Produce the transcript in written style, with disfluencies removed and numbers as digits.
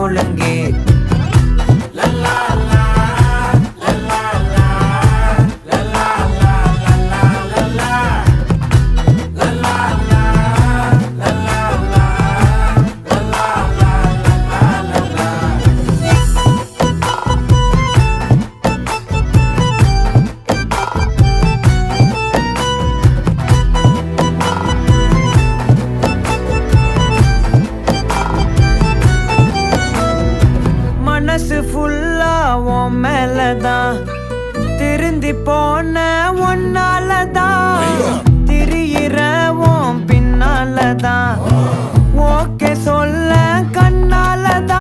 ஒழுங்கு மனசு ஃபுல்லா உன் மேலதான் திருந்தி போன ஒன்னாலதான் திரியிற உன் பின்னாலதான் ஓகே சொல்ல